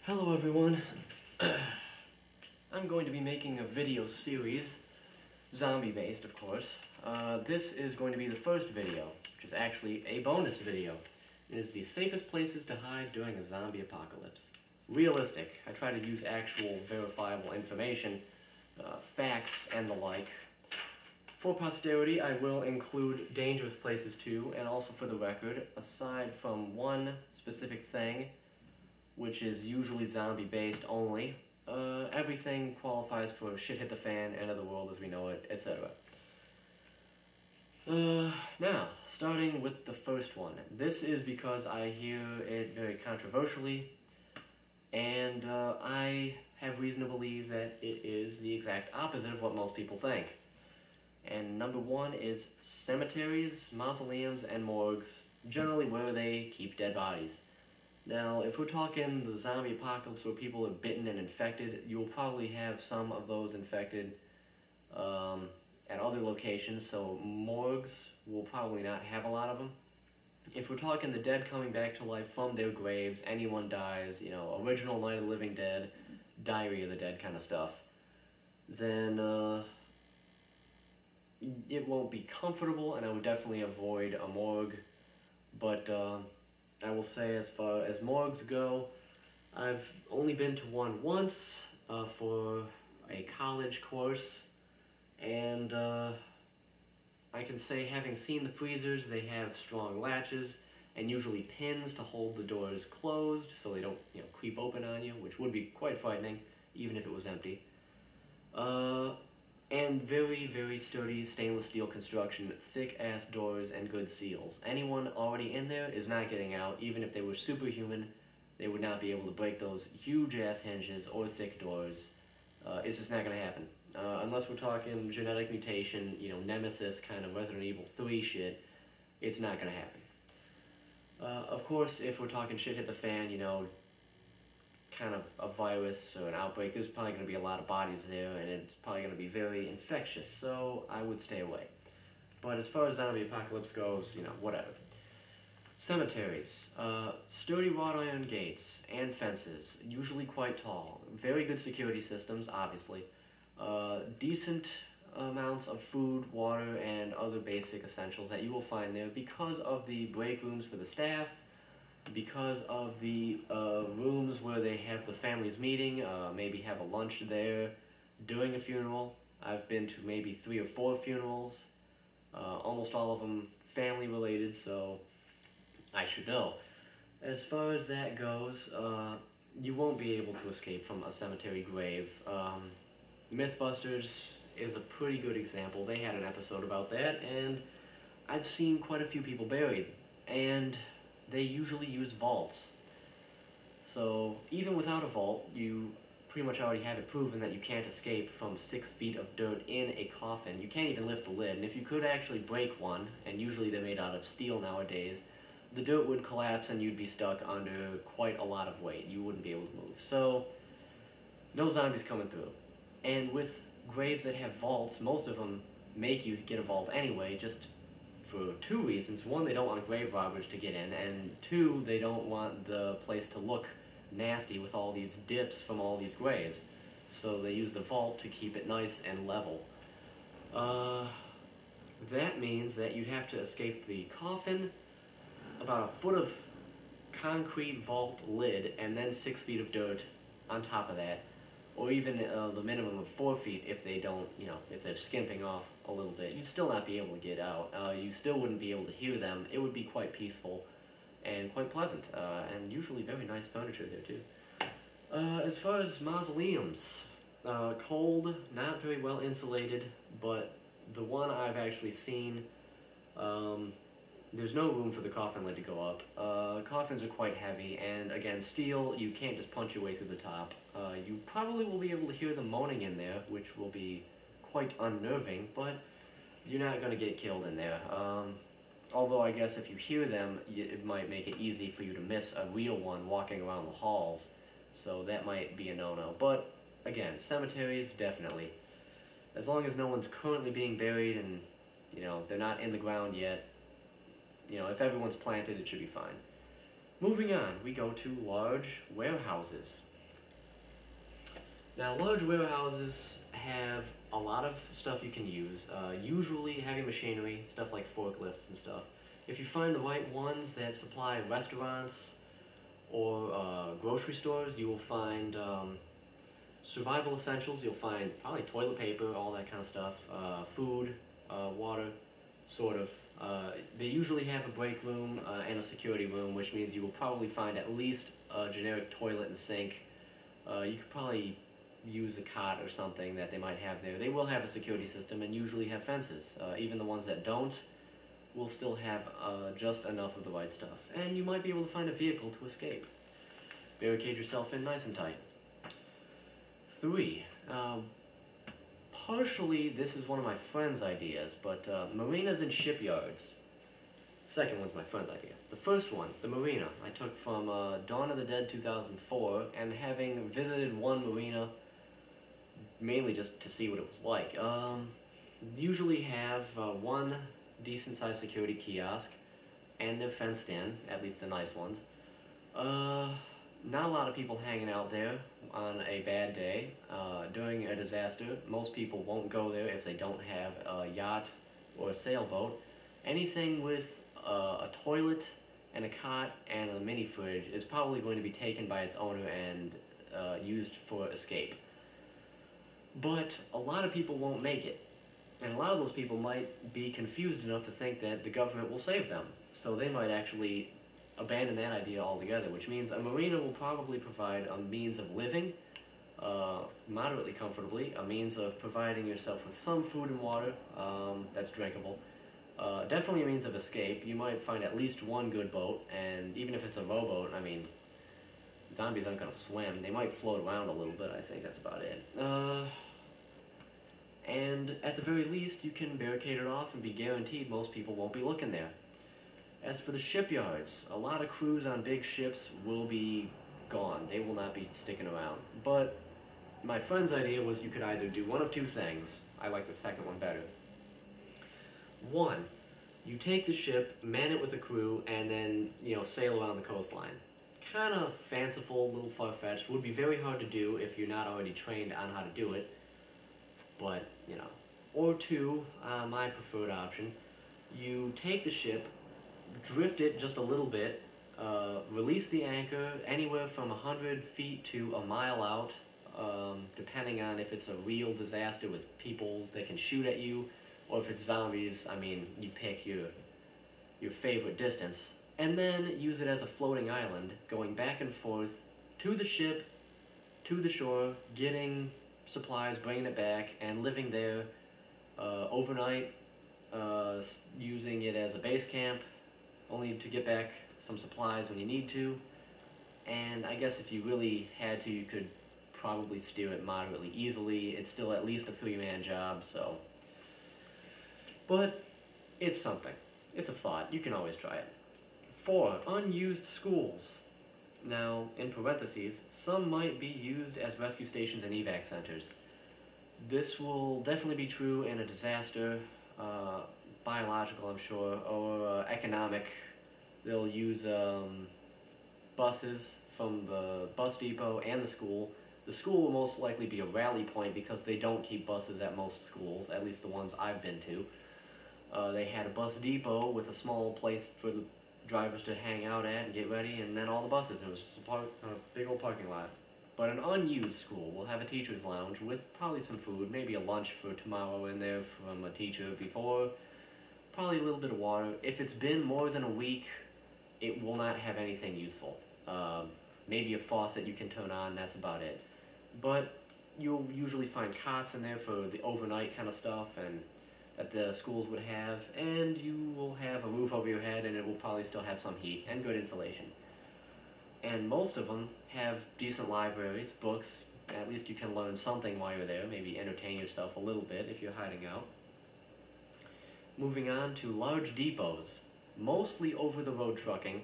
Hello everyone. I'm going to be making a video series, zombie based of course. This is going to be the first video, which is actually a bonus video. It is the safest places to hide during a zombie apocalypse. Realistic. I try to use actual verifiable information, facts and the like. For posterity, I will include dangerous places too, and also for the record, aside from one specific thing, which is usually zombie-based only, everything qualifies for shit hit the fan, end of the world as we know it, etc. Now, starting with the first one. This is because I hear it very controversially, and I have reason to believe that it is the exact opposite of what most people think. And number one is cemeteries, mausoleums, and morgues, generally where they keep dead bodies. Now, if we're talking the zombie apocalypse where people are bitten and infected, you'll probably have some of those infected at other locations, so morgues will probably not have a lot of them. If we're talking the dead coming back to life from their graves, anyone dies, you know, original Night of the Living Dead, Diary of the Dead kind of stuff, then it won't be comfortable, and I would definitely avoid a morgue. But I will say, as far as morgues go, I've only been to one once for a college course, and I can say, having seen the freezers, they have strong latches and usually pins to hold the doors closed so they don't, you know, creep open on you, which would be quite frightening, even if it was empty. And very, very sturdy stainless steel construction, thick-ass doors, and good seals. Anyone already in there is not getting out. Even if they were superhuman, they would not be able to break those huge-ass hinges or thick doors. It's just not going to happen. Unless we're talking genetic mutation, you know, Nemesis kind of Resident Evil 3 shit, it's not going to happen. Of course, if we're talking shit hit the fan, you know, kind of a virus or an outbreak, there's probably going to be a lot of bodies there, and it's probably going to be very infectious, so I would stay away. But as far as zombie apocalypse goes, you know, whatever. Cemeteries. Sturdy wrought iron gates and fences, usually quite tall. Very good security systems, obviously. Decent amounts of food, water, and other basic essentials that you will find there because of the break rooms for the staff, because of the rooms where they have the families meeting, maybe have a lunch there during a funeral. I've been to maybe 3 or 4 funerals, almost all of them family related, so I should know. As far as that goes, you won't be able to escape from a cemetery grave. Mythbusters is a pretty good example. They had an episode about that, and I've seen quite a few people buried, and they usually use vaults. So even without a vault, you pretty much already have it proven that you can't escape from 6 feet of dirt in a coffin. You can't even lift the lid, and if you could actually break one, and usually they're made out of steel nowadays, the dirt would collapse and you'd be stuck under quite a lot of weight. You wouldn't be able to move. So, no zombies coming through. And with graves that have vaults, most of them make you get a vault anyway, just for 2 reasons. One, they don't want grave robbers to get in, and 2, they don't want the place to look nasty with all these dips from all these graves. So they use the vault to keep it nice and level. That means that you'd have to escape the coffin, about a foot of concrete vault lid, and then 6 feet of dirt on top of that. Or even the minimum of 4 feet if they don't, you know, if they're skimping off a little bit. You'd still not be able to get out. You still wouldn't be able to hear them. It would be quite peaceful and quite pleasant, and usually very nice furniture there too. As far as mausoleums, cold, not very well insulated, but the one I've actually seen, there's no room for the coffin lid to go up. Coffins are quite heavy, and again, steel, you can't just punch your way through the top. You probably will be able to hear them moaning in there, which will be quite unnerving, but you're not going to get killed in there. Although I guess if you hear them, it might make it easy for you to miss a real one walking around the halls, so that might be a no-no. But again, cemeteries, definitely. As long as no one's currently being buried and, you know, they're not in the ground yet, you know, if everyone's planted, it should be fine. Moving on, we go to large warehouses. Now, large warehouses have a lot of stuff you can use, usually heavy machinery, stuff like forklifts and stuff. If you find the right ones that supply restaurants or grocery stores, you will find survival essentials. You'll find probably toilet paper, all that kind of stuff, food, water, sort of. They usually have a break room and a security room, which means you will probably find at least a generic toilet and sink. You could probably use a cot or something that they might have there. They will have a security system and usually have fences. Even the ones that don't will still have just enough of the right stuff. And you might be able to find a vehicle to escape. Barricade yourself in nice and tight. 3. Partially, this is one of my friend's ideas, but marinas and shipyards. Second one's my friend's idea. The first one, the marina, I took from Dawn of the Dead 2004, and having visited one marina, mainly just to see what it was like, usually have one decent-sized security kiosk, and they're fenced in, at least the nice ones. Not a lot of people hanging out there on a bad day. During a disaster, most people won't go there if they don't have a yacht or a sailboat. Anything with a toilet and a cot and a mini fridge is probably going to be taken by its owner and used for escape. But a lot of people won't make it. And a lot of those people might be confused enough to think that the government will save them. So they might actually abandon that idea altogether, which means a marina will probably provide a means of living moderately comfortably, a means of providing yourself with some food and water that's drinkable. Definitely a means of escape. You might find at least one good boat, and even if it's a rowboat, I mean, zombies aren't going to swim. They might float around a little bit, I think that's about it. And at the very least, you can barricade it off and be guaranteed most people won't be looking there. As for the shipyards, a lot of crews on big ships will be gone. They will not be sticking around. But my friend's idea was you could either do one of two things. I like the second one better. One, you take the ship, man it with a crew, and then, sail around the coastline. Kind of fanciful, a little far-fetched. Would be very hard to do if you're not already trained on how to do it. But, Or two, my preferred option, you take the ship, drift it just a little bit, release the anchor anywhere from 100 feet to a mile out, depending on if it's a real disaster with people that can shoot at you, or if it's zombies. I mean, you pick your favorite distance, and then use it as a floating island, going back and forth to the ship, to the shore, getting supplies, bringing it back, and living there overnight, using it as a base camp, only to get back some supplies when you need to. And I guess if you really had to, you could probably steer it moderately easily. It's still at least a 3-man job, so. But it's something. It's a thought. You can always try it. 4, unused schools. Now, in parentheses, some might be used as rescue stations and evac centers. This will definitely be true in a disaster, biological, I'm sure, or economic. They'll use buses from the bus depot and the school. The school will most likely be a rally point because they don't keep buses at most schools, at least the ones I've been to. They had a bus depot with a small place for the drivers to hang out at and get ready, and then all the buses. It was just a big old parking lot. But an unused school will have a teacher's lounge with probably some food, maybe a lunch for tomorrow in there from a teacher before, probably a little bit of water. If it's been more than a week, it will not have anything useful. Maybe a faucet you can turn on, that's about it. But you'll usually find cots in there for the overnight kind of stuff and that the schools would have, and you will have a roof over your head, and it will probably still have some heat and good insulation. And most of them have decent libraries, books. At least you can learn something while you're there, maybe entertain yourself a little bit if you're hiding out. Moving on to large depots, mostly over-the-road trucking,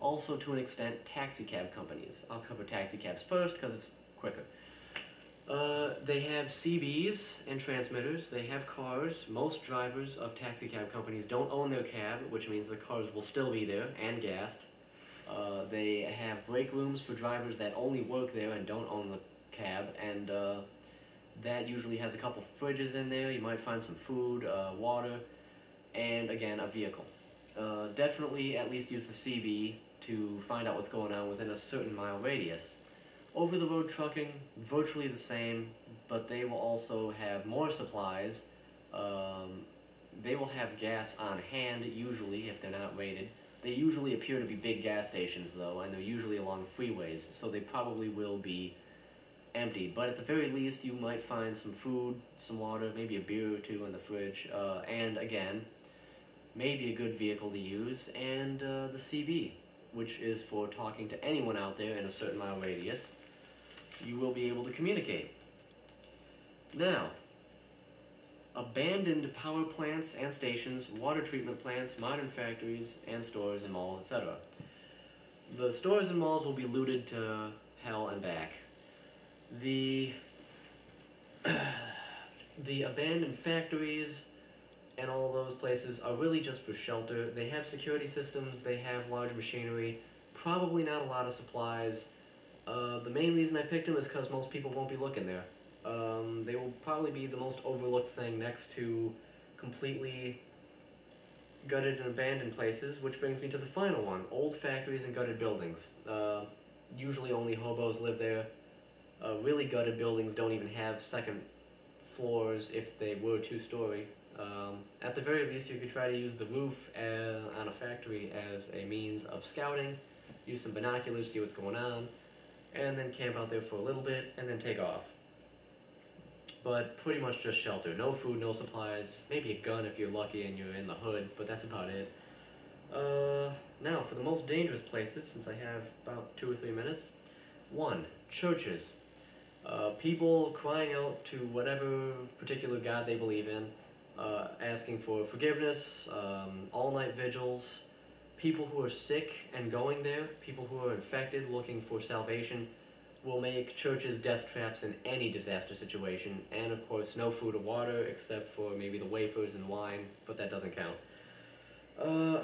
also to an extent taxi cab companies. I'll cover taxi cabs first because it's quicker. They have CBs and transmitters. They have cars. Most drivers of taxi cab companies don't own their cab, which means the cars will still be there and gassed. They have break rooms for drivers that only work there and don't own the cab, and that usually has a couple fridges in there. You might find some food, water, and again, a vehicle. Definitely at least use the CB to find out what's going on within a certain mile radius. Over-the-road trucking, virtually the same, but they will also have more supplies. They will have gas on hand, usually, if they're not rated. They usually appear to be big gas stations, though, and they're usually along freeways, so they probably will be empty. But at the very least, you might find some food, some water, maybe a beer or two in the fridge, and again, maybe a good vehicle to use, and the CB, which is for talking to anyone out there in a certain mile radius. You will be able to communicate. Now, abandoned power plants and stations, water treatment plants, modern factories, and stores and malls, etc. The stores and malls will be looted to hell and back. The abandoned factories and all those places are really just for shelter. They have security systems, they have large machinery, probably not a lot of supplies. The main reason I picked them is because most people won't be looking there. They will probably be the most overlooked thing next to completely gutted and abandoned places, which brings me to the final one, old factories and gutted buildings. Usually only hobos live there. Really gutted buildings don't even have second floors if they were two-story. At the very least, you could try to use the roof on a factory as a means of scouting, use some binoculars, see what's going on, and then camp out there for a little bit, and then take off. But pretty much just shelter. No food, no supplies, maybe a gun if you're lucky and you're in the hood, but that's about it. Now, for the most dangerous places, since I have about 2 or 3 minutes. 1. Churches. People crying out to whatever particular god they believe in, asking for forgiveness, all-night vigils, people who are sick and going there, people who are infected looking for salvation, will make churches death traps in any disaster situation, and of course no food or water except for maybe the wafers and wine, but that doesn't count.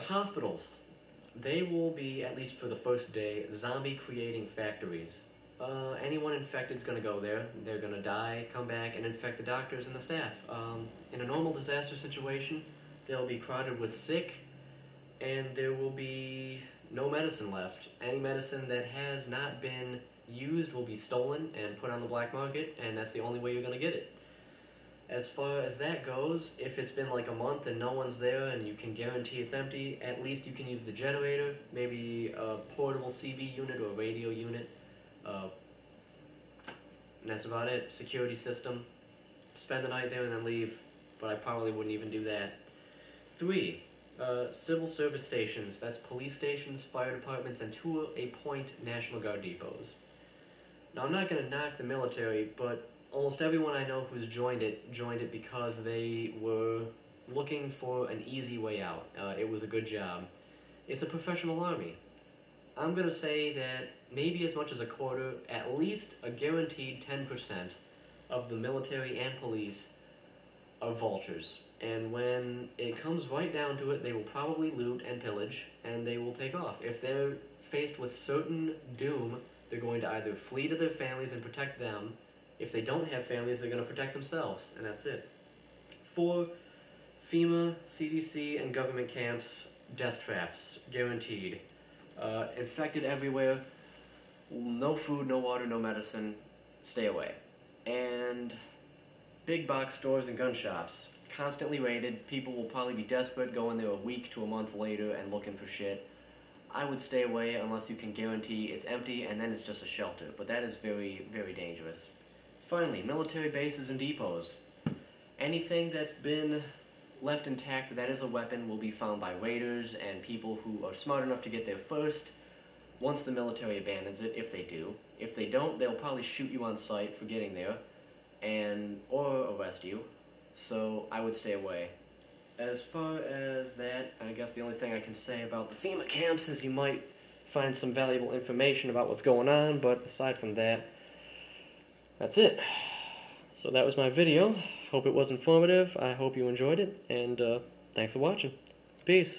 Hospitals. They will be, at least for the first day, zombie-creating factories. Anyone infected is going to go there, they're going to die, come back, and infect the doctors and the staff. In a normal disaster situation, they'll be crowded with sick, and there will be no medicine left. Any medicine that has not been used will be stolen and put on the black market, and that's the only way you're going to get it. As far as that goes, if it's been like a month and no one's there and you can guarantee it's empty, at least you can use the generator, maybe a portable CB unit or a radio unit. And that's about it. Security system. Spend the night there and then leave, but I probably wouldn't even do that. 3. Civil service stations. That's police stations, fire departments, and to a point, National Guard depots. Now, I'm not going to knock the military, but almost everyone I know who's joined it because they were looking for an easy way out. It was a good job. It's a professional army. I'm going to say that maybe as much as a quarter, at least a guaranteed 10% of the military and police are vultures. And when it comes right down to it, they will probably loot and pillage, and they will take off. If they're faced with certain doom, they're going to either flee to their families and protect them. If they don't have families, they're going to protect themselves, and that's it. 4. FEMA, CDC, and government camps, death traps, guaranteed. Infected everywhere, no food, no water, no medicine, stay away. And big box stores and gun shops, constantly raided. People will probably be desperate, going there a week to a month later and looking for shit. I would stay away unless you can guarantee it's empty and then it's just a shelter, but that is very, very dangerous. Finally, military bases and depots. Anything that's been left intact that is a weapon will be found by raiders and people who are smart enough to get there first once the military abandons it, if they do. If they don't, they'll probably shoot you on sight for getting there or arrest you, so I would stay away. As far as that, I guess the only thing I can say about the FEMA camps is you might find some valuable information about what's going on, but aside from that, that's it. So that was my video. Hope it was informative. I hope you enjoyed it, and thanks for watching. Peace.